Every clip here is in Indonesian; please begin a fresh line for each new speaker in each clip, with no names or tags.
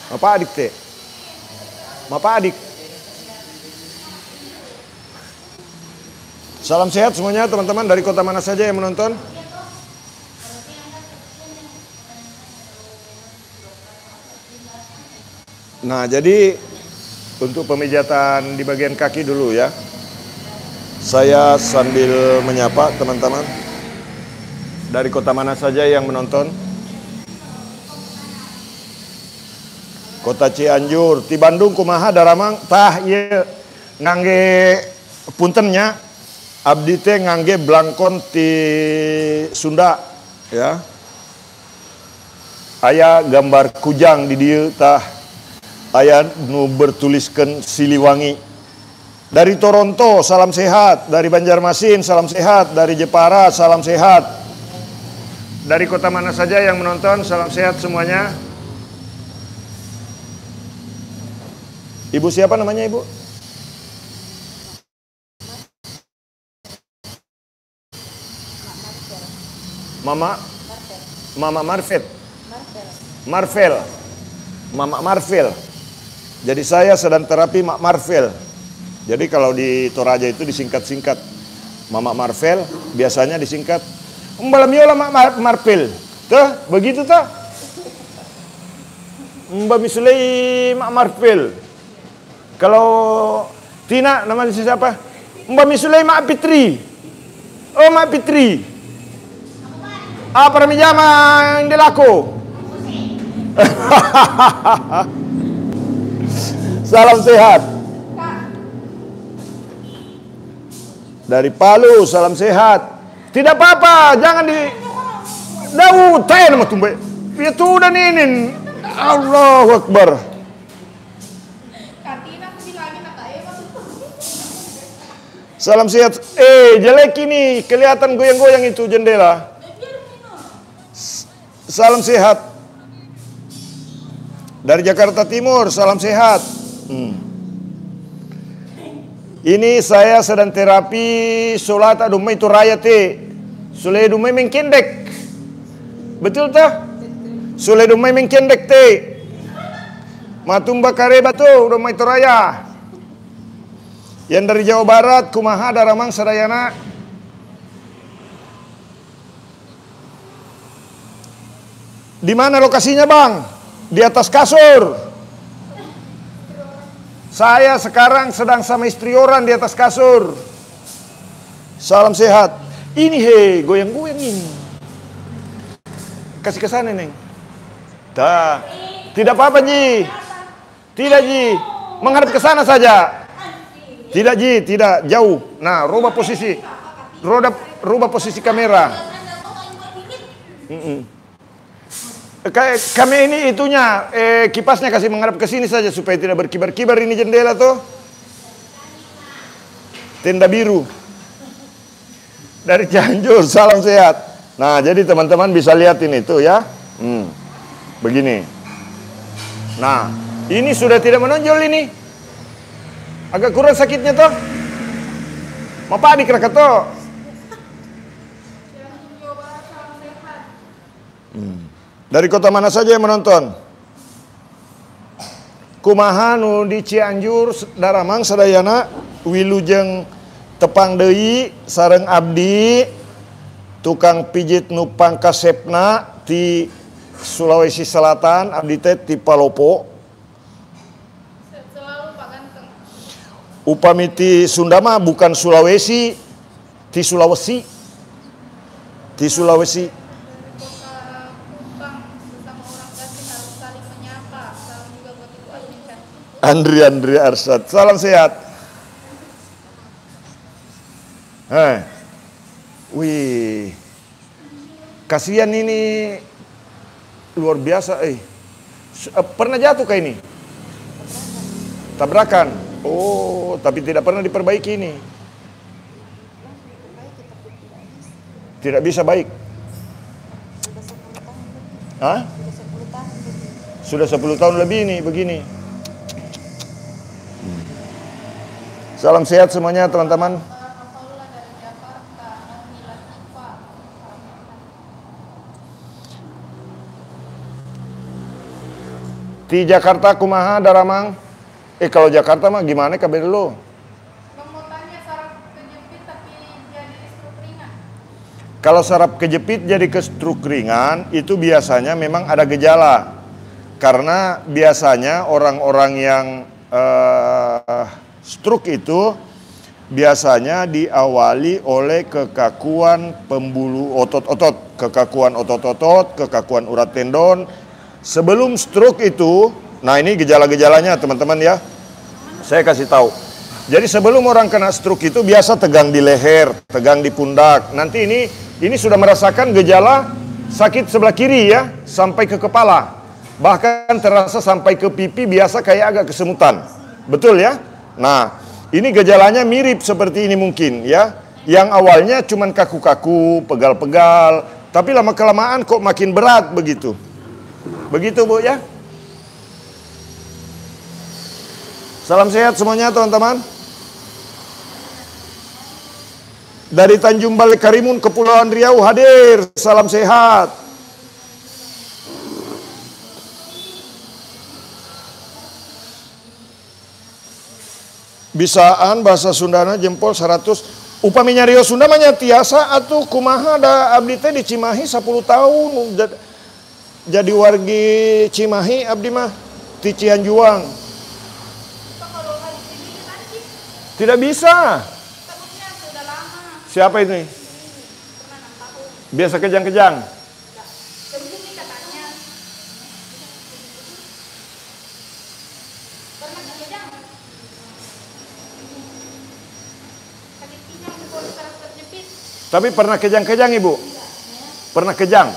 Apa adik teh? Apa adik? Salam sehat semuanya teman-teman, dari kota mana saja yang menonton? Nah, jadi untuk pemijatan di bagian kaki dulu ya. Saya sambil menyapa teman-teman dari kota mana saja yang menonton. Kota Cianjur, di Bandung kumaha daramang tah ieu ngangge puntennya abdi teh ngangge blangkon ti Sunda ya. Aya gambar kujang di dieu tah aya nu bertuliskeun Siliwangi. Dari Toronto salam sehat, dari Banjarmasin salam sehat, dari Jepara salam sehat. Dari kota mana saja yang menonton salam sehat semuanya. Ibu siapa namanya ibu? Mama Marvel. Mama Marvel. Jadi saya sedang terapi Mak Marvel. Jadi kalau di Toraja itu disingkat-singkat Mama Marvel, biasanya disingkat Mbak Miola Mak Marvel. Tuh, begitu tuh. Mbak Misulei Mak Marvel. Kalau Tina namanya siapa? Mbak Misulei Mak Fitri. Oh, Mak Fitri. Apa namanya yang dilaku? Salam sehat. Dari Palu, salam sehat. Tidak apa-apa, jangan di Daud, tanya nama tumbe. Itu udah ninin. Allahu Akbar. Salam sehat. Jelek ini, kelihatan goyang-goyang itu jendela. Salam sehat. Dari Jakarta Timur, salam sehat. Ini saya sedang terapi solat dumai itu raya te. Sule dumai mengkendek. Betul tak? Sule dumai mengkendek te. Matumba kareba tuh dumai itu raya. Yang dari Jawa Barat kumaha daramang sadayana. Di mana lokasinya, Bang? Di atas kasur. Saya sekarang sedang sama istri orang di atas kasur. Salam sehat. Ini goyang-goyang ini. Kasih ke sana, Neng. Dah. Tidak apa-apa, Ji. Tidak, Ji. Menghadap ke sana saja. Tidak, Ji, tidak jauh. Nah, rubah posisi. Rubah posisi kamera. Kami ini itunya kipasnya kasih menghadap ke sini saja supaya tidak berkibar-kibar ini jendela tuh. Tenda biru. Dari Cianjur, salam sehat. Nah, jadi teman-teman bisa lihat ini tuh ya. Begini. Nah, ini sudah tidak menonjol ini. Agak kurang sakitnya tuh. Mau padik Rakato. Dari kota mana saja yang menonton? Kumaha nu di Cianjur daramang sadayana wilujeng tepang deui sareng abdi tukang pijit nu pangkasepna ti Sulawesi Selatan, abdi teh ti Palopo. Selalu Pak Ganteng. Upami ti Sunda mah bukan Sulawesi, ti Sulawesi. Ti Sulawesi. Andri Arsyad, salam sehat. Wih, kasihan ini luar biasa. Pernah jatuh kayak ini? Tabrakan. Oh, tapi tidak pernah diperbaiki ini. Tidak bisa baik. Hah? Sudah 10 tahun lebih ini begini. Salam sehat semuanya teman-teman. Di Jakarta kumaha daramang? Kalau Jakarta mah gimana kabar lu?
Bang mau tanya saraf kejepit tapi jadi stroke ringan.
Kalau saraf kejepit jadi ke stroke ringan, itu biasanya memang ada gejala. Karena biasanya orang-orang yang stroke itu biasanya diawali oleh kekakuan pembuluh otot-otot, kekakuan otot-otot, kekakuan urat tendon. Sebelum stroke itu, nah ini gejala-gejalanya teman-teman ya, saya kasih tahu. Jadi sebelum orang kena stroke itu biasa tegang di leher, tegang di pundak. Nanti ini sudah merasakan gejala sakit sebelah kiri ya, sampai ke kepala. Bahkan terasa sampai ke pipi, biasa kayak agak kesemutan. Betul ya? Nah, ini gejalanya mirip seperti ini mungkin ya. Yang awalnya cuman kaku-kaku, pegal-pegal, tapi lama-kelamaan kok makin berat begitu. Begitu Bu ya. Salam sehat semuanya teman-teman. Dari Tanjung Balai Karimun, Kepulauan Riau hadir. Salam sehat. Bisaan bahasa Sundana jempol 100. Upaminya Rio Sunda mah tiasa atuh kumaha da abdi teh di Cimahi 10 tahun jadi wargi Cimahi abdi mah di Cianjuang. Tidak bisa.
Sudah lama.
Siapa ini?
Pernah 6 tahun.
Biasa kejang-kejang.
Begini katanya. Pernah kejang. Sakit pinggang jempol saraf terjepit.
Tapi pernah kejang-kejang Ibu? Pernah kejang?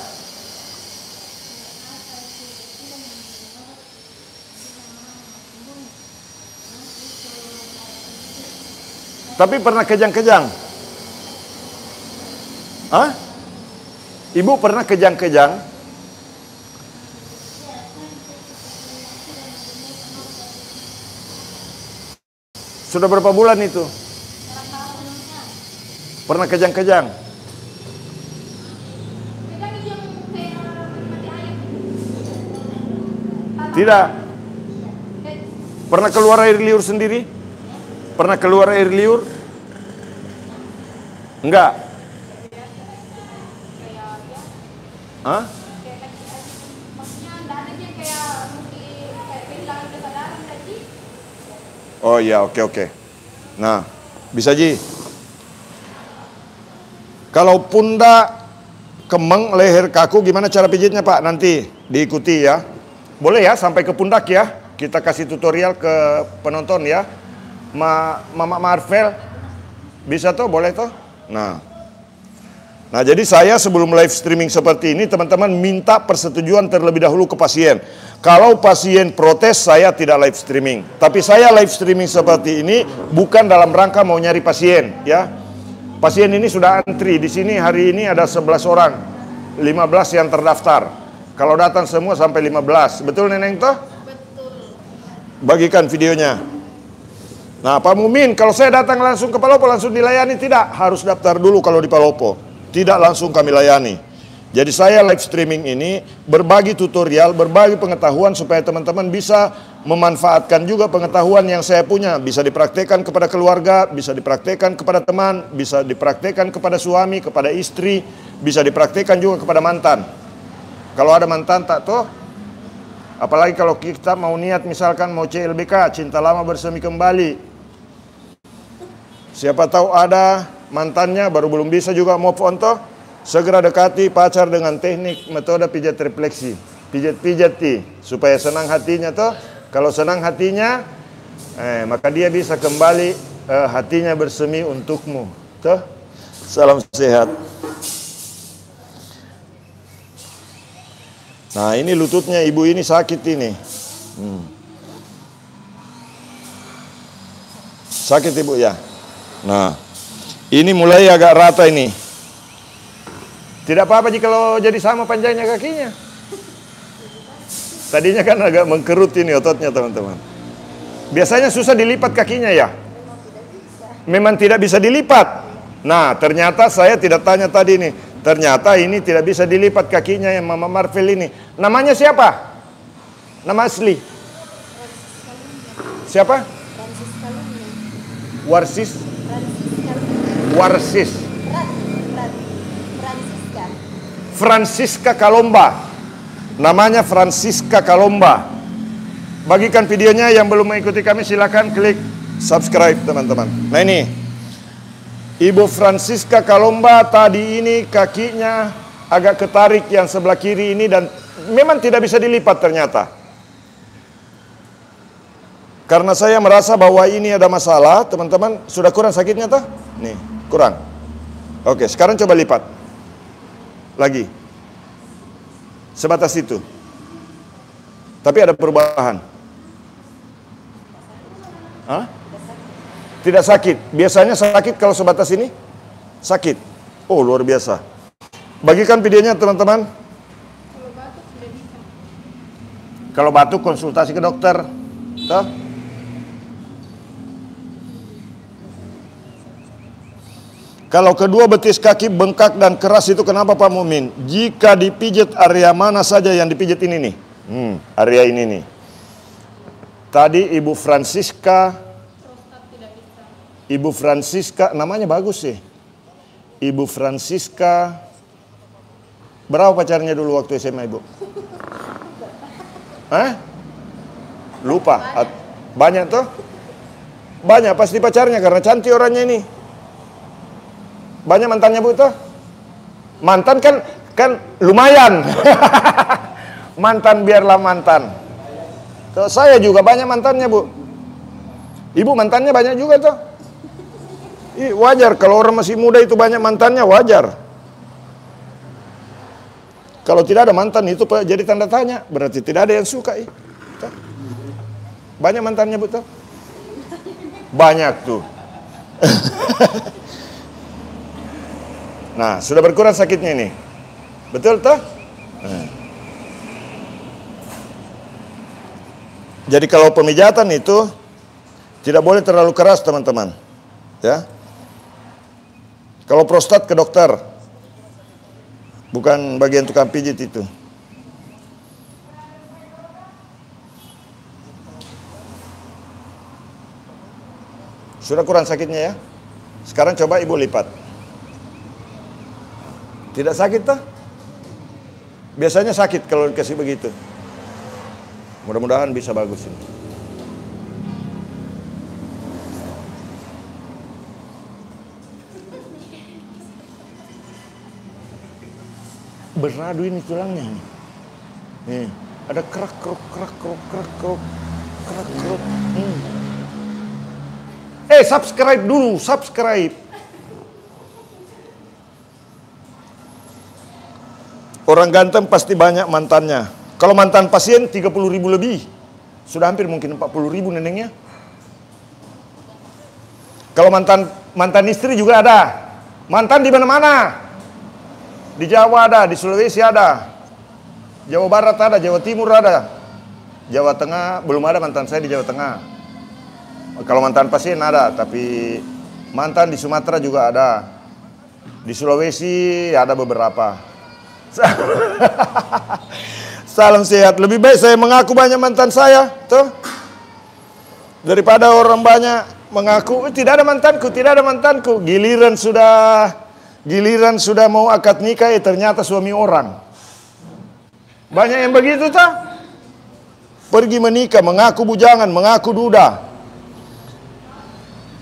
Tapi pernah kejang-kejang? Hah? Ibu pernah kejang-kejang? Sudah berapa bulan itu? Pernah kejang-kejang? Tidak. Pernah keluar air liur sendiri? Pernah keluar air liur? Enggak. Hah? Oh iya, oke. Nah, bisa Ji. Kalau pundak, kemeng, leher kaku, gimana cara pijitnya Pak? Nanti diikuti ya. Boleh ya, sampai ke pundak ya. Kita kasih tutorial ke penonton ya. Mama Marvel, bisa tuh, boleh tuh. Nah, jadi saya sebelum live streaming seperti ini, teman-teman minta persetujuan terlebih dahulu ke pasien. Kalau pasien protes, saya tidak live streaming. Tapi saya live streaming seperti ini bukan dalam rangka mau nyari pasien, ya. Pasien ini sudah antri di sini hari ini ada 11 orang, 15 yang terdaftar. Kalau datang semua sampai 15, betul Neneng toh?
Betul.
Bagikan videonya. Nah Pak Mumin, kalau saya datang langsung ke Palopo langsung dilayani? Tidak, harus daftar dulu kalau di Palopo. Tidak langsung kami layani. Jadi saya live streaming ini berbagi tutorial, berbagi pengetahuan supaya teman-teman bisa memanfaatkan juga pengetahuan yang saya punya. Bisa dipraktekkan kepada keluarga, bisa dipraktekkan kepada teman, bisa dipraktekkan kepada suami, kepada istri, bisa dipraktekkan juga kepada mantan. Kalau ada mantan tak toh, apalagi kalau kita mau niat misalkan mau CLBK, cinta lama bersemi kembali. Siapa tahu ada mantannya baru belum bisa juga move on toh. Segera dekati pacar dengan teknik metode pijat refleksi. Pijat-pijati supaya senang hatinya toh. Kalau senang hatinya, maka dia bisa kembali hatinya bersemi untukmu. Toh. Salam sehat. Nah ini lututnya ibu ini sakit ini. Sakit ibu ya. Nah ini mulai agak rata ini. Tidak apa-apa jika kalau jadi sama panjangnya kakinya. Tadinya kan agak mengkerut ini ototnya teman-teman. Biasanya susah dilipat kakinya ya. Memang tidak bisa dilipat. Nah ternyata saya tidak tanya tadi nih. Ternyata ini tidak bisa dilipat kakinya yang Mama Marvel ini. Namanya siapa? Nama asli? Siapa? Warsis? Warsis. Francisca Kalomba. Namanya Francisca Kalomba. Bagikan videonya, yang belum mengikuti kami silakan klik subscribe teman-teman. Nah ini Ibu Francisca Kalomba, tadi ini kakinya agak ketarik yang sebelah kiri ini dan memang tidak bisa dilipat ternyata. Karena saya merasa bahwa ini ada masalah, teman-teman. Sudah kurang sakitnya toh? Nih, kurang. Oke, sekarang coba lipat. Lagi. Sebatas itu. Tapi ada perubahan. Hah? Tidak sakit. Biasanya sakit kalau sebatas ini. Sakit. Oh, luar biasa. Bagikan videonya teman-teman. Kalau batuk konsultasi ke dokter. Tuh. Kalau kedua betis kaki bengkak dan keras itu kenapa Pak Mumin? Jika dipijat area mana saja yang dipijat ini nih. Area ini nih. Tadi Ibu Francisca. Ibu Francisca, namanya bagus sih. Ibu Francisca. Berapa pacarnya dulu waktu SMA Ibu? Hah? Lupa. Banyak tuh? Banyak pasti pacarnya karena cantik orangnya ini. Banyak mantannya Bu tuh? Mantan kan lumayan. Mantan biarlah mantan. Tuh, saya juga banyak mantannya Bu. Ibu mantannya banyak juga tuh. Wajar kalau orang masih muda itu banyak mantannya, wajar. Kalau tidak ada mantan itu jadi tanda tanya, berarti tidak ada yang suka. Banyak mantannya betul? Banyak tuh. Nah, sudah berkurang sakitnya ini. Betul toh? Jadi kalau pemijatan itu tidak boleh terlalu keras teman-teman. Ya. Kalau prostat ke dokter. Bukan bagian tukang pijit itu. Sudah kurang sakitnya ya. Sekarang coba Ibu lipat. Tidak sakit toh? Biasanya sakit kalau dikasih begitu. Mudah-mudahan bisa bagus ini. Beradu ini tulangnya nih. Ada kerak keruk. Subscribe dulu, subscribe. Orang ganteng pasti banyak mantannya. Kalau mantan pasien 30.000 lebih. Sudah hampir mungkin 40.000 nenengnya. Kalau mantan istri juga ada. Mantan di mana-mana. Di Jawa ada, di Sulawesi ada, Jawa Barat ada, Jawa Timur ada, Jawa Tengah belum ada mantan saya di Jawa Tengah. Kalau mantan pasien ada, tapi mantan di Sumatera juga ada, di Sulawesi ada beberapa. Salam sehat. Lebih baik saya mengaku banyak mantan saya, tuh, daripada orang banyak mengaku tidak ada mantanku. Giliran sudah mau akad nikah, ternyata suami orang. Banyak yang begitu toh. Pergi menikah, mengaku bujangan, mengaku duda.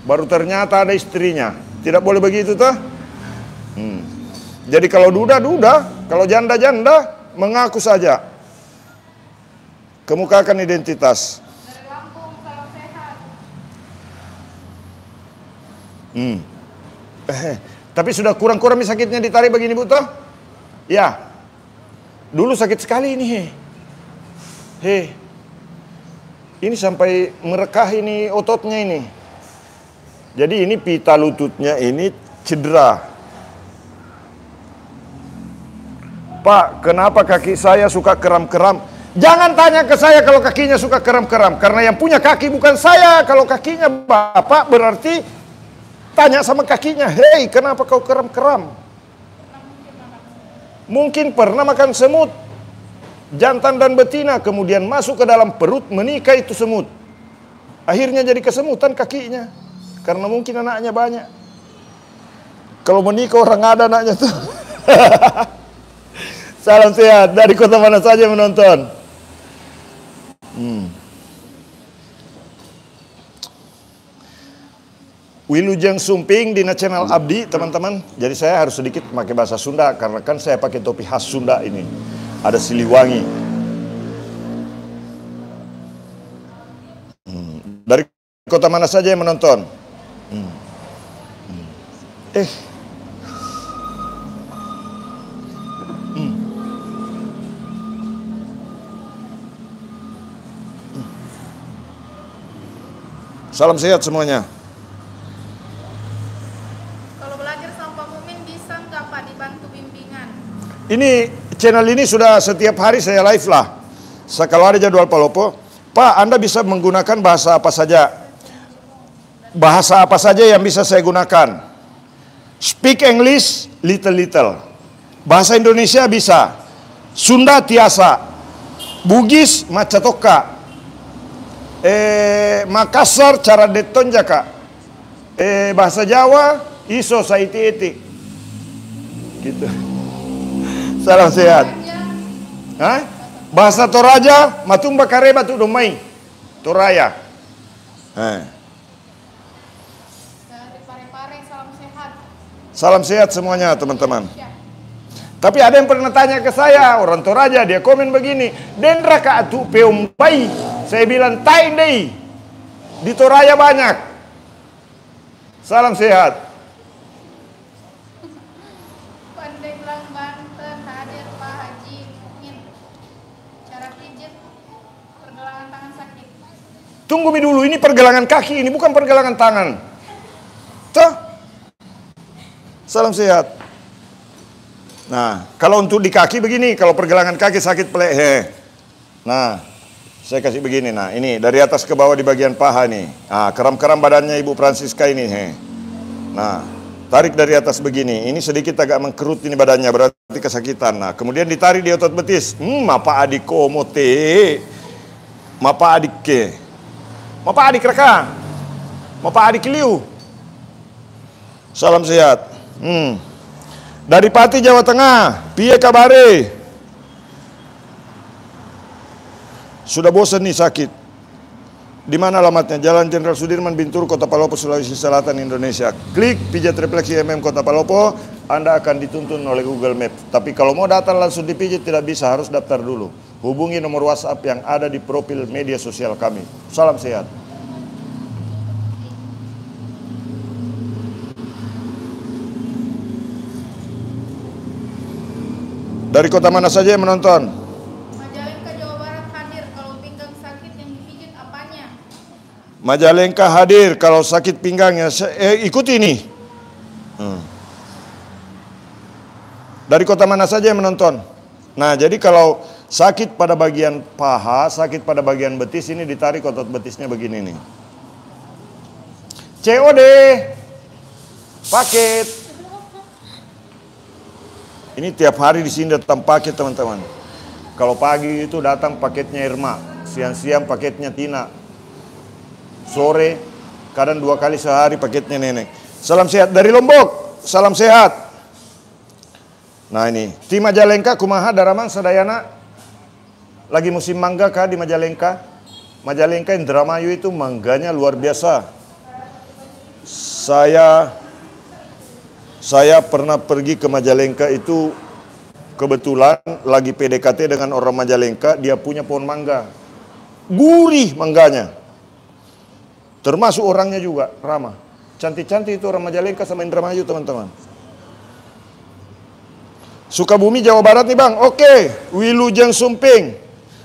Baru ternyata ada istrinya. Tidak boleh begitu toh. Jadi kalau duda, kalau janda, mengaku saja. Kemukakan identitas.
Dari Lampung, salam sehat.
Tapi sudah kurang-kurang sakitnya ditarik begini Bu toh? Ya. Dulu sakit sekali ini. Ini sampai merekah ini ototnya ini. Jadi ini pita lututnya ini cedera. Pak, kenapa kaki saya suka keram-keram? Jangan tanya ke saya kalau kakinya suka keram-keram. Karena yang punya kaki bukan saya. Kalau kakinya Bapak berarti tanya sama kakinya, hei kenapa kau keram-keram? Mungkin pernah makan semut. jantan dan betina, kemudian masuk ke dalam perut, menikah itu semut. Akhirnya jadi kesemutan kakinya, karena mungkin anaknya banyak. Kalau menikah orang ada anaknya tuh. Salam sehat, dari kota mana saja menonton? Wilujeng Sumping di Channel Abdi, teman-teman. Jadi saya harus sedikit pakai bahasa Sunda, karena kan saya pakai topi khas Sunda ini. Ada Siliwangi. Dari kota mana saja yang menonton? Salam sehat semuanya.
Kalau belajar sama Pak Mumin bisa nggak Pak dibantu bimbingan?
Ini channel ini sudah setiap hari saya live lah. Kalau ada jadwal Palopo, Pak, Anda bisa menggunakan bahasa apa saja. Bahasa apa saja yang bisa saya gunakan. Speak English little. Bahasa Indonesia bisa. Sunda tiasa. Bugis macatoka. Makassar cara deton jaka. Bahasa Jawa iso saiti-iti. Gitu. Salam sehat. Hah? Bahasa Toraja matumba kareba tu domai. Toraya.
Dari Parepare, salam sehat.
Salam sehat semuanya teman-teman. Tapi ada yang pernah tanya ke saya, orang Toraja, dia komen begini, "Dendra ka atu peumpai." Saya bilang, "Tai dei." Di Toraja banyak. Salam sehat.
Pandeglang Banten hadir Pak Haji Muin. Cara pijit pergelangan tangan sakit.
Tunggu dulu, ini pergelangan kaki, ini bukan pergelangan tangan. Tuh. Salam sehat. Nah, kalau untuk di kaki begini, kalau pergelangan kaki sakit leher. Nah, saya kasih begini, nah ini dari atas ke bawah di bagian paha nih. Nah, keram-keram badannya Ibu Francisca ini. Nah, tarik dari atas begini, ini sedikit agak mengkerut ini badannya, berarti kesakitan. Nah, kemudian ditarik di otot betis. Mapa adik komote. Mapa adik ke. Mapa adik reka. Mapa adik liu. Salam sehat. Dari Pati, Jawa Tengah, piye kabare? Sudah bosan nih sakit. Di mana alamatnya? Jalan Jenderal Sudirman, Bintur, Kota Palopo, Sulawesi Selatan, Indonesia. Klik pijat refleksi Kota Palopo, Anda akan dituntun oleh Google Map. Tapi kalau mau datang langsung dipijat tidak bisa, harus daftar dulu. Hubungi nomor WhatsApp yang ada di profil media sosial kami. Salam sehat. Dari kota mana saja yang menonton?
Majalengka, Jawa Barat hadir. Kalau pinggang sakit yang dipijit apanya?
Majalengka hadir kalau sakit pinggangnya. Ikuti ini. Dari kota mana saja yang menonton? Nah, jadi kalau sakit pada bagian paha, sakit pada bagian betis, ini ditarik otot betisnya begini nih. COD. Paket. Ini tiap hari di sini datang paket teman-teman. Kalau pagi itu datang paketnya Irma, siang-siang paketnya Tina, sore kadang 2 kali sehari paketnya Nenek. Salam sehat dari Lombok, salam sehat. Nah ini, tim Majalengka kumaha Daraman Sadayana. Lagi musim mangga kah di Majalengka? Majalengka Indramayu itu mangganya luar biasa. Saya pernah pergi ke Majalengka itu kebetulan lagi PDKT dengan orang Majalengka, dia punya pohon mangga. Gurih mangganya. Termasuk orangnya juga ramah. Cantik-cantik itu orang Majalengka sama Indramayu teman-teman. Sukabumi Jawa Barat nih Bang. Oke, Wilujeng Sumping.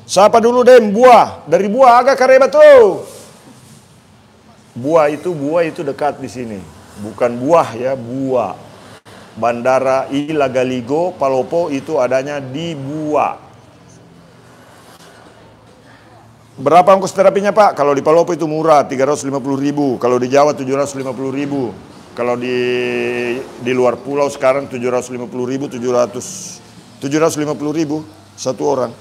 Siapa dulu deh buah. Dari buah agak kareba tuh. Buah itu dekat di sini. Bukan buah ya, buah. Bandara Ilagaligo, Palopo itu adanya di Buah. Berapa ongkos terapinya Pak? Kalau di Palopo itu murah, 350.000. Kalau di Jawa 750.000. Kalau di luar pulau sekarang 750.000, 750.000 satu orang.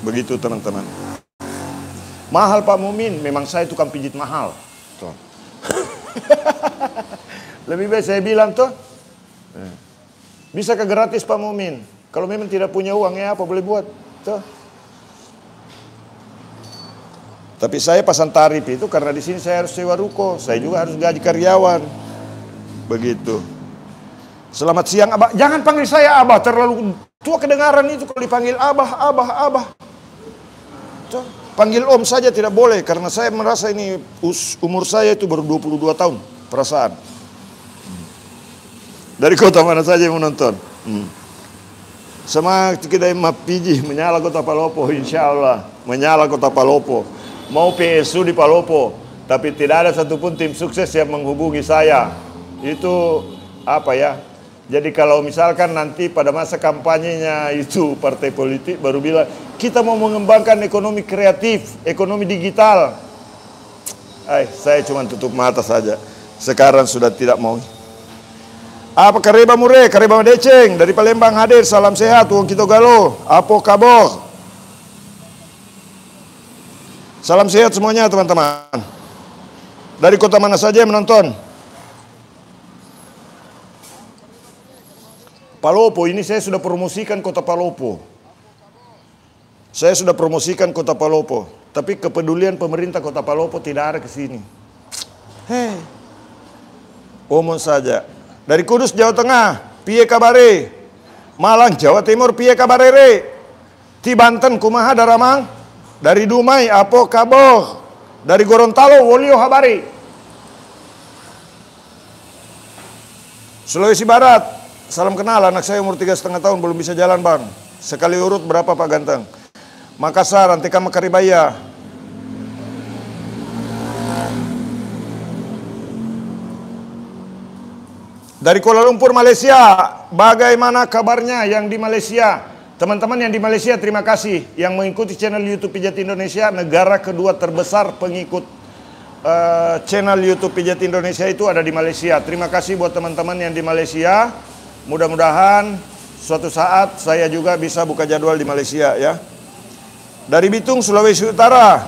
Begitu teman-teman. Mahal Pak Mumin, memang saya tukang pijit mahal. Tuh. Lebih baik saya bilang tuh, bisa ke gratis Pak Mumin. Kalau memang tidak punya uang ya apa boleh buat. Tuh. Tapi saya pasang tarif itu karena di sini saya harus sewa ruko, saya juga harus gaji karyawan. Begitu. Selamat siang Abah. Jangan panggil saya Abah, terlalu tua kedengaran itu kalau dipanggil Abah. Tuh. Panggil Om saja tidak boleh karena saya merasa ini umur saya itu baru 22 tahun perasaan. Dari kota mana saja yang menonton? Sama kita mapiji menyala kota Palopo, insya Allah menyala kota Palopo. Mau PSU di Palopo, tapi tidak ada satupun tim sukses yang menghubungi saya. Itu apa ya? Jadi kalau misalkan nanti pada masa kampanyenya itu partai politik baru bilang kita mau mengembangkan ekonomi kreatif, ekonomi digital. Saya cuma tutup mata saja. Sekarang sudah tidak mau. Apa Kareba Mure, Kareba Deceng dari Palembang hadir, salam sehat, Wong Kito Galo, Apo Kabor. Salam sehat semuanya teman-teman. Dari kota mana saja yang menonton? Palopo, ini saya sudah promosikan kota Palopo. Saya sudah promosikan kota Palopo. Tapi kepedulian pemerintah kota Palopo tidak ada ke sini. Omong saja. Dari Kudus, Jawa Tengah, piye kabare? Malang, Jawa Timur, piye kabarere? Ti Banten, kumaha daramang? Dari Dumai, apo kaboh? Dari Gorontalo, wolio habari? Sulawesi Barat, salam kenal, anak saya umur 3,5 tahun belum bisa jalan bang. Sekali urut berapa Pak Ganteng? Makassar, Antika Makaribaya. Dari Kuala Lumpur, Malaysia, bagaimana kabarnya yang di Malaysia? Teman-teman yang di Malaysia terima kasih yang mengikuti channel YouTube Pijat Indonesia, negara kedua terbesar pengikut channel YouTube Pijat Indonesia itu ada di Malaysia. Terima kasih buat teman-teman yang di Malaysia. Mudah-mudahan suatu saat saya juga bisa buka jadwal di Malaysia ya. Dari Bitung, Sulawesi Utara.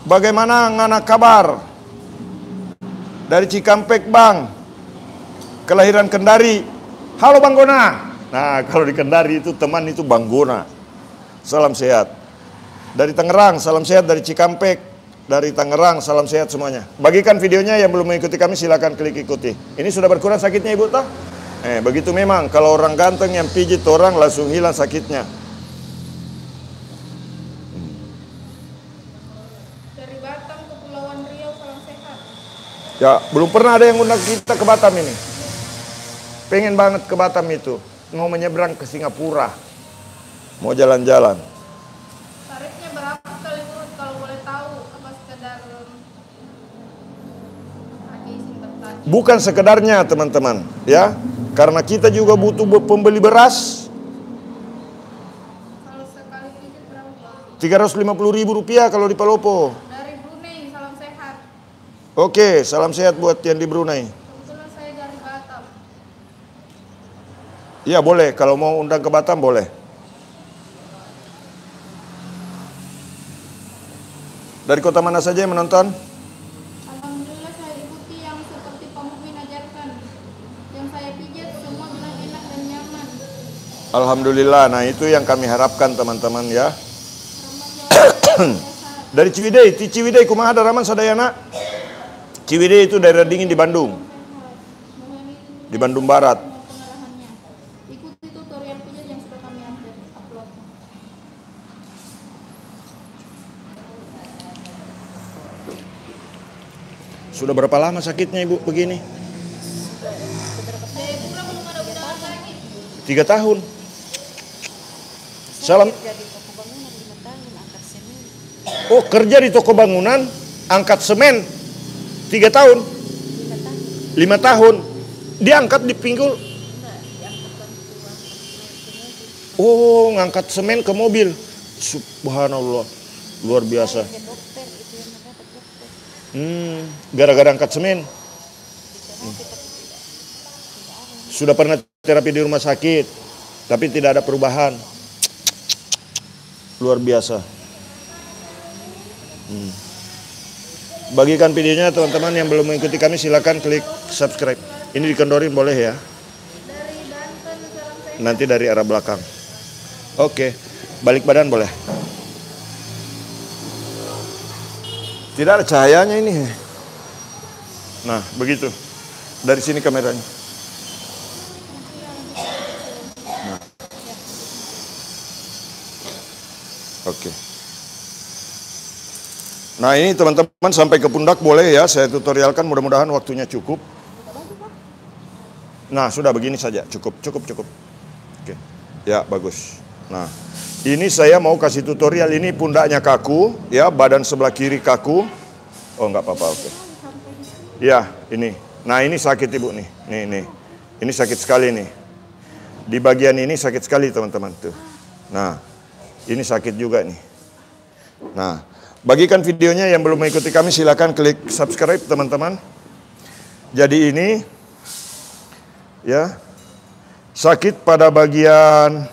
Bagaimana ngana kabar? Dari Cikampek Bang. Kelahiran Kendari. Halo Bang Gona. Nah, kalau di Kendari itu teman itu Bang Gona. Salam sehat. Dari Tangerang, salam sehat dari Cikampek. Dari Tangerang, salam sehat semuanya. Bagikan videonya, yang belum mengikuti kami silakan klik ikuti. Ini sudah berkurang sakitnya Ibu toh? Begitu memang kalau orang ganteng yang pijit orang langsung hilang sakitnya.
Dari Batam, Kepulauan Riau, salam sehat.
Ya, belum pernah ada yang undang kita ke Batam ini. Pengen banget ke Batam itu. Mau menyeberang ke Singapura. Mau jalan-jalan.
Tarifnya berapa kali urut kalau boleh tahu? Apa sekedar izin bertanya?
Bukan sekedarnya teman-teman, ya. Karena kita juga butuh pembeli beras.
Kalau sekali pijit berapa?
Rp350.000 kalau di Palopo.
Dari Brunei, salam sehat.
Oke, salam sehat buat yang di Brunei.
Kebetulan saya dari Batam.
Iya boleh, kalau mau undang ke Batam boleh. Dari kota mana saja yang menonton?
Alhamdulillah saya ikuti yang seperti Pak Mumin ajarkan. Yang saya pijat semua bilang enak dan nyaman.
Alhamdulillah, nah itu yang kami harapkan teman-teman ya. Dari Ciwidey, kumaha daraman sadayana? Ciwidey itu daerah dingin di Bandung. Di Bandung Barat.
Pengarahannya. Ikuti tutorial pijat yang sudah kami upload.
Sudah berapa lama sakitnya Ibu begini?
Saya pulang belum ada undangan lagi.
3 tahun. Salam. Oh, kerja di toko bangunan, angkat semen 3 tahun. 5 tahun. Diangkat di pinggul. Oh, ngangkat semen ke mobil. Subhanallah. Luar biasa. Gara-gara angkat semen. Sudah pernah terapi di rumah sakit. Tapi tidak ada perubahan. Luar biasa. Bagikan videonya teman-teman yang belum mengikuti kami, silakan klik subscribe. Ini dikendorin boleh ya?
Dari Banten, salam saya.
Nanti dari arah belakang. Oke, balik badan boleh. Tidak ada cahayanya ini. Nah, begitu. Dari sini kameranya. Nah. Oke. Nah, ini teman-teman sampai ke pundak boleh ya, saya tutorialkan, mudah-mudahan waktunya cukup. Nah, sudah begini saja, cukup. Oke. Ya, bagus. Nah, ini saya mau kasih tutorial, ini pundaknya kaku, ya, badan sebelah kiri kaku. Oh, enggak apa-apa, oke. Ya, ini. Nah, ini sakit ibu nih, nih. Ini sakit sekali nih. Di bagian ini sakit sekali teman-teman tuh. Nah, ini sakit juga nih. Nah, bagikan videonya yang belum mengikuti kami, silakan klik subscribe teman-teman. Jadi ini, ya, sakit pada bagian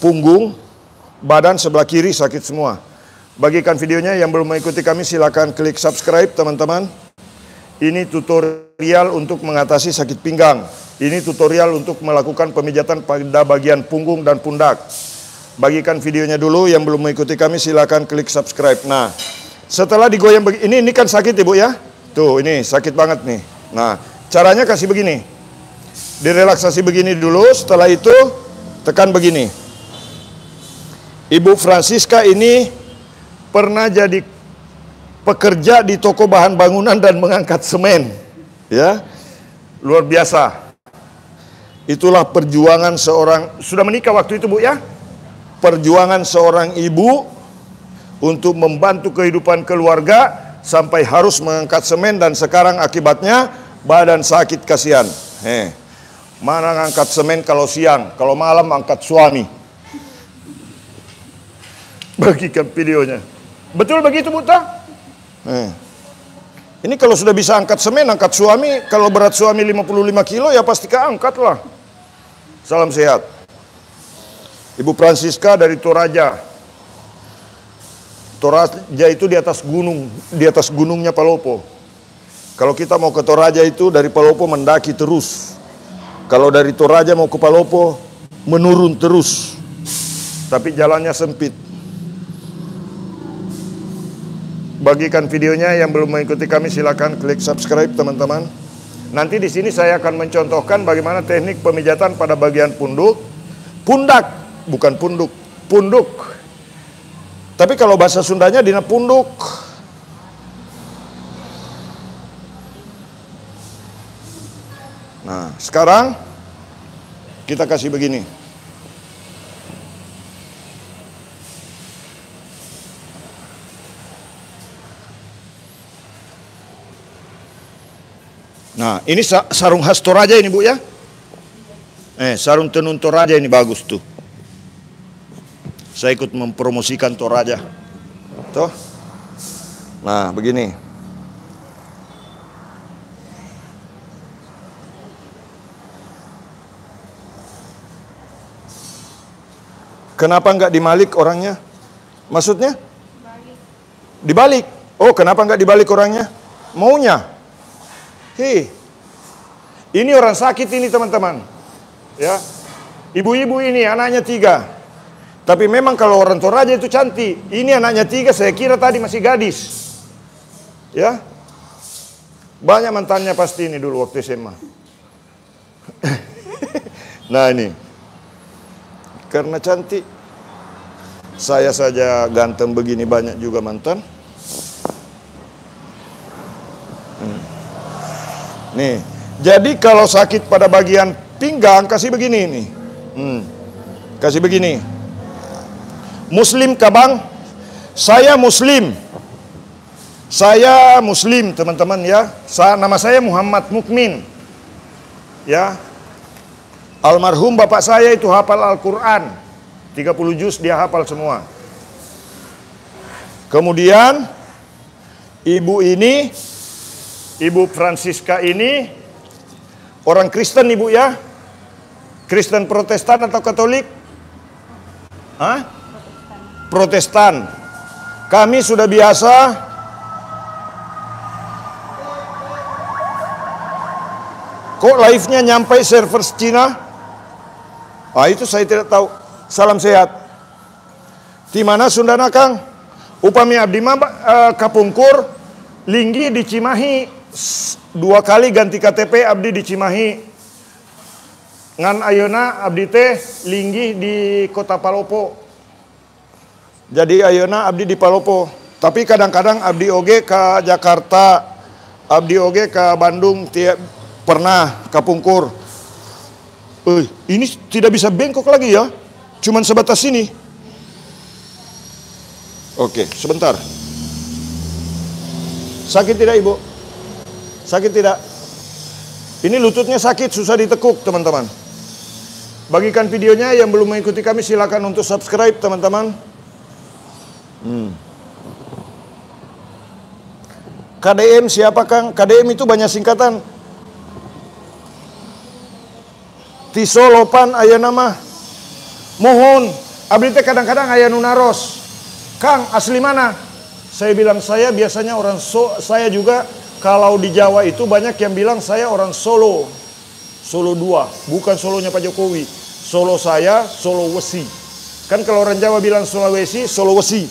punggung, badan sebelah kiri sakit semua. Bagikan videonya yang belum mengikuti kami, silakan klik subscribe teman-teman. Ini tutorial untuk mengatasi sakit pinggang. Ini tutorial untuk melakukan pemijatan pada bagian punggung dan pundak. Bagikan videonya dulu, yang belum mengikuti kami silakan klik subscribe. Nah, setelah digoyang begini, ini kan sakit ibu ya. Tuh, ini sakit banget nih. Nah, caranya kasih begini. Direlaksasi begini dulu, setelah itu tekan begini. Ibu Francisca ini pernah jadi pekerja di toko bahan bangunan dan mengangkat semen. Ya, luar biasa. Itulah perjuangan seorang, sudah menikah waktu itu bu ya. Perjuangan seorang ibu untuk membantu kehidupan keluarga sampai harus mengangkat semen, dan sekarang akibatnya badan sakit kasihan. Mana ngangkat semen kalau siang, kalau malam angkat suami. Bagikan videonya. Betul begitu Bu Ta? Ini kalau sudah bisa angkat semen, angkat suami, kalau berat suami 55 kilo ya pasti keangkat lah. Salam sehat. Ibu Francisca dari Toraja. Toraja itu di atas gunung, di atas gunungnya Palopo. Kalau kita mau ke Toraja itu dari Palopo mendaki terus. Kalau dari Toraja mau ke Palopo menurun terus. Tapi jalannya sempit. Bagikan videonya, yang belum mengikuti kami silakan klik subscribe teman-teman. Nanti di sini saya akan mencontohkan bagaimana teknik pemijatan pada bagian pundak, bukan punduk. Tapi kalau bahasa Sundanya dina punduk. Nah, sekarang kita kasih begini. Nah, ini sarung khas Toraja ini Bu ya. Sarung tenun Toraja ini bagus tuh. Saya ikut mempromosikan Toraja. Tuh. Nah, begini. Kenapa nggak dimalik orangnya? Maksudnya? Dibalik. Oh, kenapa nggak dibalik orangnya? Maunya. Ini orang sakit ini teman-teman. Ya, ibu-ibu ini anaknya 3. Tapi memang kalau orang Toraja itu cantik. Ini anaknya 3, saya kira tadi masih gadis. Ya, banyak mantannya pasti ini dulu waktu SMA. Nah ini, karena cantik. Saya saja ganteng begini, banyak juga mantan. Nih, jadi kalau sakit pada bagian pinggang kasih begini nih. Kasih begini. Muslim kabang? Saya Muslim. Saya Muslim teman-teman ya. Nama saya Muhammad Mukmin. Ya. Almarhum bapak saya itu hafal Al-Quran. 30 juz dia hafal semua. Kemudian ibu ini, Ibu Francisca ini orang Kristen ibu ya. Kristen Protestan atau Katolik? Hah? Protestan. Kami sudah biasa kok live-nya nyampe server Cina? Ah, itu saya tidak tahu. Salam sehat. Di mana Sundana Kang? Upami abdi mah kapungkur linggi di Cimahi. 2 kali ganti KTP abdi di Cimahi. Ngan ayeuna abdi teh linggih di Kota Palopo. Jadi ayeuna abdi di Palopo. Tapi kadang-kadang abdi oge ke Jakarta, abdi oge ke Bandung, pernah kapungkur. Ini tidak bisa bengkok lagi ya. Cuman sebatas ini. Oke, sebentar. Sakit tidak Ibu? Sakit tidak? Ini lututnya sakit, susah ditekuk teman-teman. Bagikan videonya, yang belum mengikuti kami silakan untuk subscribe teman-teman. KDM siapa Kang? KDM itu banyak singkatan. Tisolopan aya nama. Mohon, abdi teh kadang-kadang aya nu naros. Kang, asli mana? Saya bilang saya biasanya orang saya juga kalau di Jawa itu banyak yang bilang saya orang Solo. Solo 2, bukan Solonya Pak Jokowi. Solo saya, Sulawesi. Kan kalau orang Jawa bilang Sulawesi, Sulawesi.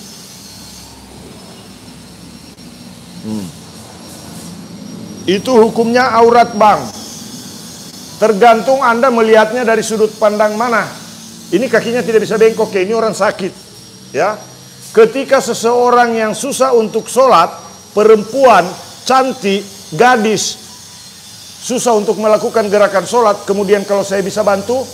Itu hukumnya aurat Bang. Tergantung Anda melihatnya dari sudut pandang mana. Ini kakinya tidak bisa bengkok, ini orang sakit. Ya, ketika seseorang yang susah untuk sholat, perempuan, cantik, gadis, susah untuk melakukan gerakan sholat, kemudian kalau saya bisa bantu,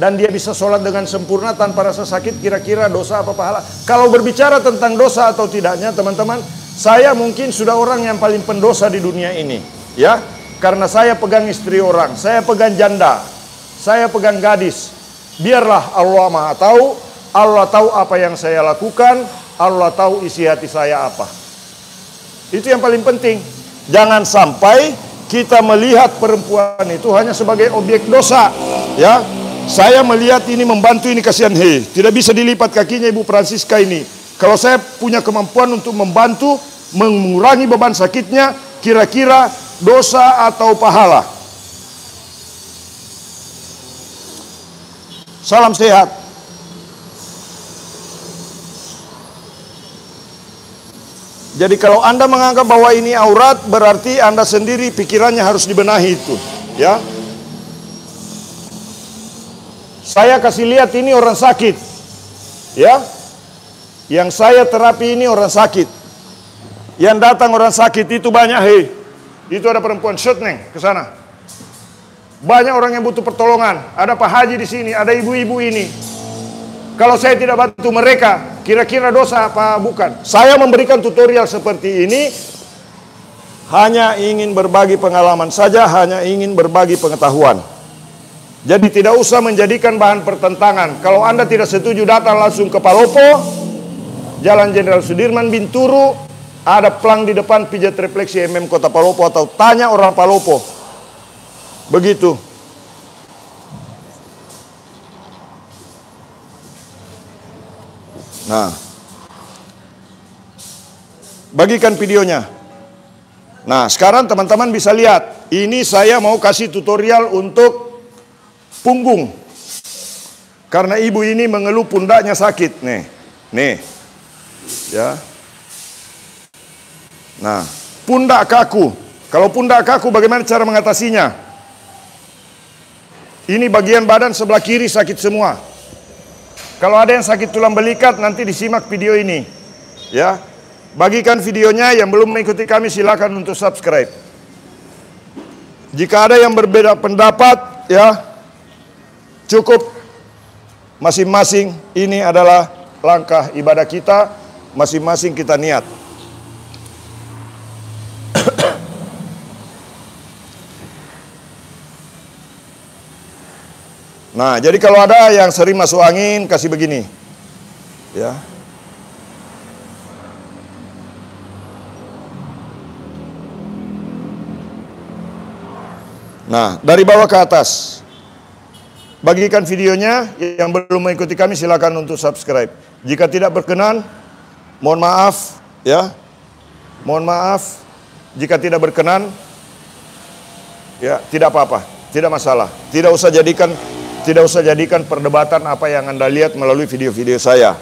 dan dia bisa sholat dengan sempurna tanpa rasa sakit, kira-kira dosa apa pahala? Kalau berbicara tentang dosa atau tidaknya teman-teman, saya mungkin sudah orang yang paling pendosa di dunia ini. Ya, karena saya pegang istri orang, saya pegang janda, saya pegang gadis. Biarlah Allah Maha tahu, Allah tahu apa yang saya lakukan, Allah tahu isi hati saya apa. Itu yang paling penting. Jangan sampai kita melihat perempuan itu hanya sebagai objek dosa. Ya, saya melihat ini membantu, ini kasihan. Tidak bisa dilipat kakinya Ibu Francisca ini. Kalau saya punya kemampuan untuk membantu mengurangi beban sakitnya, kira-kira dosa atau pahala? Salam sehat. Jadi kalau Anda menganggap bahwa ini aurat, berarti Anda sendiri pikirannya harus dibenahi itu, ya. Saya kasih lihat ini orang sakit, ya. Yang saya terapi ini orang sakit. Yang datang orang sakit itu banyak, Itu ada perempuan shoot neng ke sana. Banyak orang yang butuh pertolongan. Ada Pak Haji di sini, ada ibu-ibu ini. Kalau saya tidak bantu mereka, kira-kira dosa apa bukan? Saya memberikan tutorial seperti ini hanya ingin berbagi pengalaman saja, hanya ingin berbagi pengetahuan. Jadi tidak usah menjadikan bahan pertentangan. Kalau Anda tidak setuju, datang langsung ke Palopo, Jalan Jenderal Sudirman, Binturu, ada plang di depan pijat refleksi Kota Palopo, atau tanya orang Palopo. Begitu. Nah, bagikan videonya. Nah, sekarang teman-teman bisa lihat. Ini saya mau kasih tutorial untuk punggung. Karena ibu ini mengeluh pundaknya sakit. Nih. Ya. Nah, pundak kaku. Kalau pundak kaku bagaimana cara mengatasinya? Ini bagian badan sebelah kiri sakit semua. Kalau ada yang sakit tulang belikat, nanti disimak video ini. Ya. Bagikan videonya, yang belum mengikuti kami silakan untuk subscribe. Jika ada yang berbeda pendapat, ya, cukup. Masing-masing ini adalah langkah ibadah kita, masing-masing kita niat. Nah, jadi kalau ada yang sering masuk angin, kasih begini. Ya. Nah, dari bawah ke atas. Bagikan videonya. Yang belum mengikuti kami silakan untuk subscribe. Jika tidak berkenan, mohon maaf ya. Mohon maaf jika tidak berkenan. Ya, tidak apa-apa, tidak masalah. Tidak usah jadikan perdebatan apa yang Anda lihat melalui video-video saya.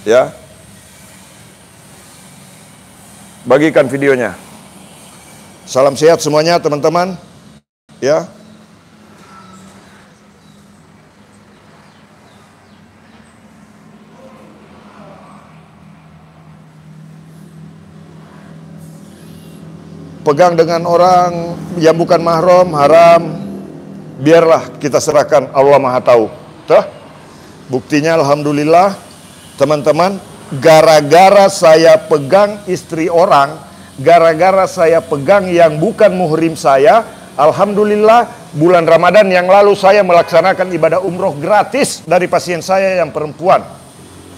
Ya. Bagikan videonya. Salam sehat semuanya teman-teman. Ya. Pegang dengan orang yang bukan mahram, haram. Biarlah kita serahkan, Allah Maha Tahu. Tuh. Buktinya alhamdulillah teman-teman, gara-gara saya pegang istri orang, gara-gara saya pegang yang bukan muhrim saya, alhamdulillah bulan Ramadan yang lalu saya melaksanakan ibadah umroh gratis dari pasien saya yang perempuan,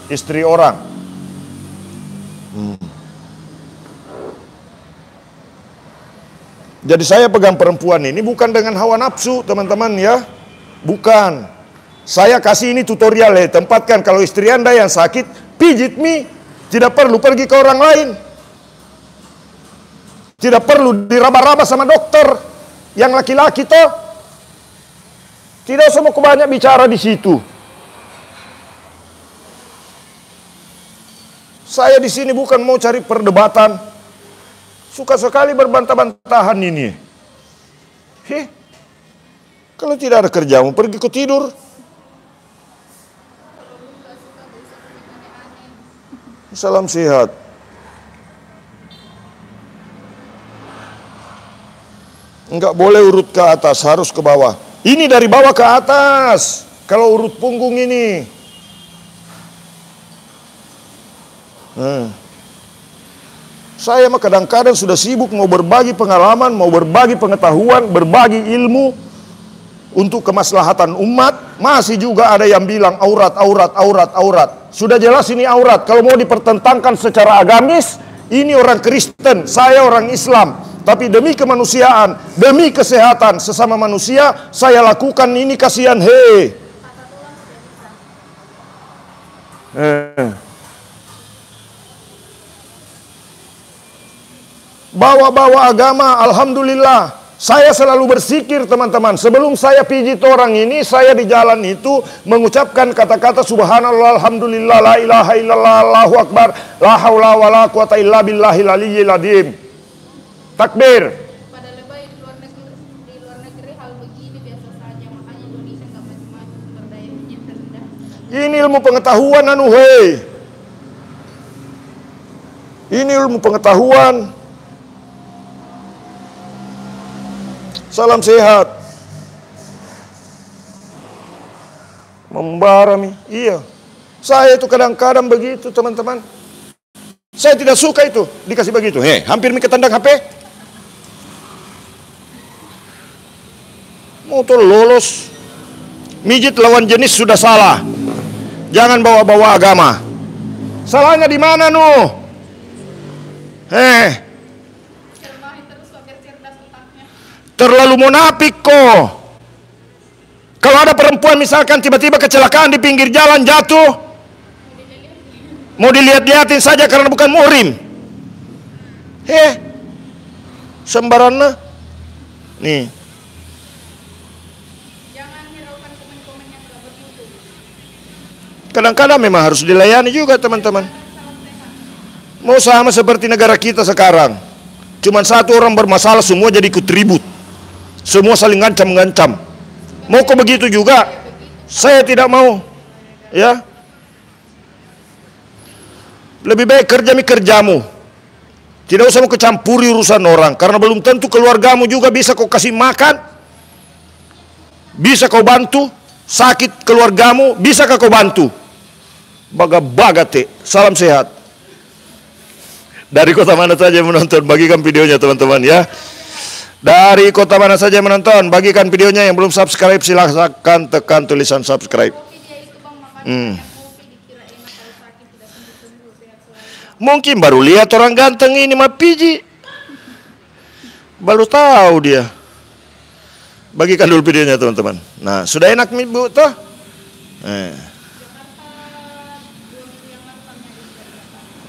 istri orang. Jadi saya pegang perempuan ini bukan dengan hawa nafsu teman-teman ya, bukan. Saya kasih ini tutorial ya, tempatkan kalau istri Anda yang sakit, pijit mi, tidak perlu pergi ke orang lain. Tidak perlu diraba-raba sama dokter yang laki-laki toh. Tidak usah mau banyak bicara di situ. Saya di sini bukan mau cari perdebatan. Suka sekali berbantah-bantahan ini. Kalau tidak ada kerjamu, pergi ke tidur. Salam sehat. Enggak boleh urut ke atas, harus ke bawah. Ini dari bawah ke atas. Kalau urut punggung ini. Saya mah kadang-kadang sudah sibuk mau berbagi pengalaman, mau berbagi pengetahuan, berbagi ilmu untuk kemaslahatan umat. Masih juga ada yang bilang aurat. Sudah jelas ini aurat. Kalau mau dipertentangkan secara agamis, ini orang Kristen, saya orang Islam. Tapi demi kemanusiaan, demi kesehatan sesama manusia, saya lakukan ini, kasihan Bawa-bawa agama, alhamdulillah. Saya selalu bersikir teman-teman. Sebelum saya pijit orang ini, saya di jalan itu mengucapkan kata-kata subhanallah, alhamdulillah, la ilaha illallah, Allahu akbar, la haula wa la quwata illa billahil aliyyil azim. Takbir.
Pada lebay di luar negeri hal begini biasa saja, makanya Indonesia nggak maju-maju, sumber dayanya rendah.
Ini ilmu pengetahuan Ini ilmu pengetahuan. Salam sehat. Membara mi. Iya. Saya itu kadang-kadang begitu teman-teman. Saya tidak suka itu dikasih begitu. Hampir mi ketendang HP. Motor lolos. Mijit lawan jenis sudah salah. Jangan bawa-bawa agama. Salahnya di mana Terlalu munafik kok. Kalau ada perempuan misalkan tiba-tiba kecelakaan di pinggir jalan jatuh, mau dilihat-lihatin saja karena bukan muhrim. Sembarannya. Nih.
Jangan hiraukan komen-komen yang nggak bermutu.
Kadang-kadang memang harus dilayani juga teman-teman. Mau sama seperti negara kita sekarang. Cuman satu orang bermasalah semua jadi ikut ribut. Semua saling ngancam-ngancam. Mau kok begitu juga? Saya tidak mau. Ya. Lebih baik kerjamu. Tidak usah mau kecampuri urusan orang. Karena belum tentu keluargamu juga bisa kau kasih makan. Bisa kau bantu. Sakit keluargamu, bisakah kau bantu? Baga-baga salam sehat. Dari kota mana saja menonton, bagikan videonya teman-teman ya. Dari kota mana saja menonton, bagikan videonya. Yang belum subscribe silahkan tekan tulisan subscribe. Mungkin baru lihat orang ganteng ini mah piji. Baru tahu dia. Bagikan dulu videonya teman-teman. Nah, sudah enak nih Bu toh?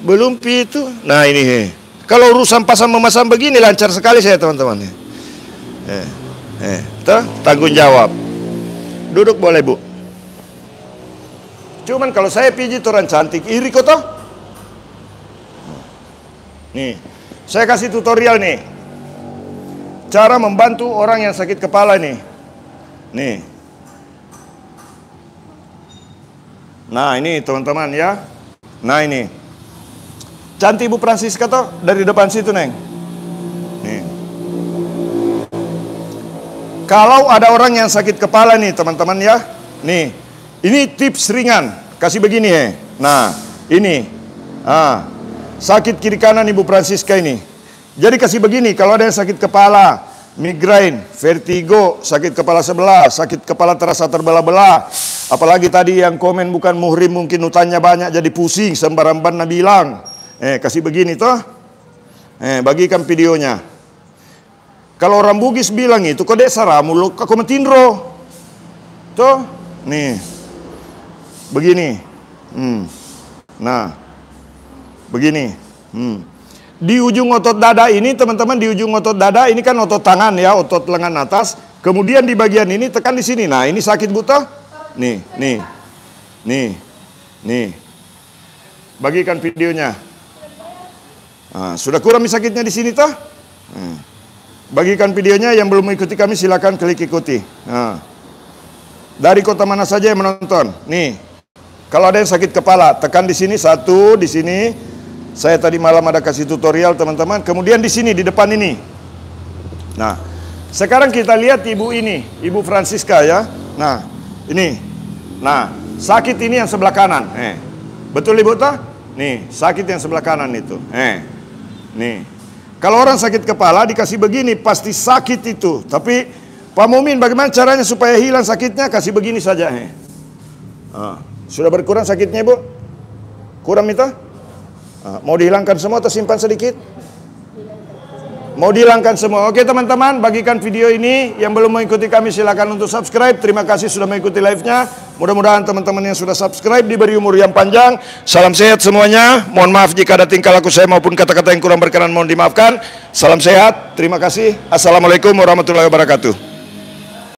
Belum itu. Nah ini. Kalau urusan pasang memasang begini lancar sekali saya teman-teman. Toh tanggung jawab. Duduk boleh Bu. Cuman kalau saya pijit orang cantik, iri kok toh? Nih, saya kasih tutorial nih. Cara membantu orang yang sakit kepala nih. Nih. Nah ini teman-teman ya. Nah ini. Cantik Ibu Francisca toh dari depan situ Neng. Nih. Kalau ada orang yang sakit kepala nih teman-teman ya. Nih. Ini tips ringan. Kasih begini ya. Nah ini. Sakit kiri kanan Ibu Francisca ini. Jadi kasih begini, kalau ada yang sakit kepala, migrain, vertigo, sakit kepala sebelah, sakit kepala terasa terbelah-belah. Apalagi tadi yang komen bukan muhrim, mungkin utangnya banyak jadi pusing, sembarangan bilang. Kasih begini toh. Bagikan videonya. Kalau orang Bugis bilang itu kode saramu lo kakometindro. Toh, nih. Begini. Nah. Begini. Di ujung otot dada ini teman-teman, di ujung otot dada ini kan otot tangan ya, otot lengan atas. Kemudian di bagian ini tekan di sini. Nah ini sakit buta. Nih. Bagikan videonya. Sudah kurang sakitnya di sini toh? Bagikan videonya, yang belum mengikuti kami silakan klik ikuti. Dari kota mana saja yang menonton? Nih. Kalau ada yang sakit kepala, tekan di sini satu, di sini. Saya tadi malam ada kasih tutorial teman-teman. Kemudian di sini di depan ini. Nah, sekarang kita lihat ibu ini, Ibu Francisca ya. Nah, ini. Nah, sakit ini yang sebelah kanan. Betul Ibu toh? Nih, sakit yang sebelah kanan itu. Nih. Kalau orang sakit kepala dikasih begini pasti sakit itu. Tapi Pak Mumin bagaimana caranya supaya hilang sakitnya? Kasih begini saja. Sudah berkurang sakitnya Ibu? Kurang itu? Mau dihilangkan semua atau simpan sedikit? Mau dihilangkan semua. Oke teman-teman, bagikan video ini. Yang belum mengikuti kami silakan untuk subscribe. Terima kasih sudah mengikuti live-nya. Mudah-mudahan teman-teman yang sudah subscribe diberi umur yang panjang. Salam sehat semuanya. Mohon maaf jika ada tingkah laku saya maupun kata-kata yang kurang berkenan mohon dimaafkan. Salam sehat. Terima kasih. Assalamualaikum warahmatullahi wabarakatuh.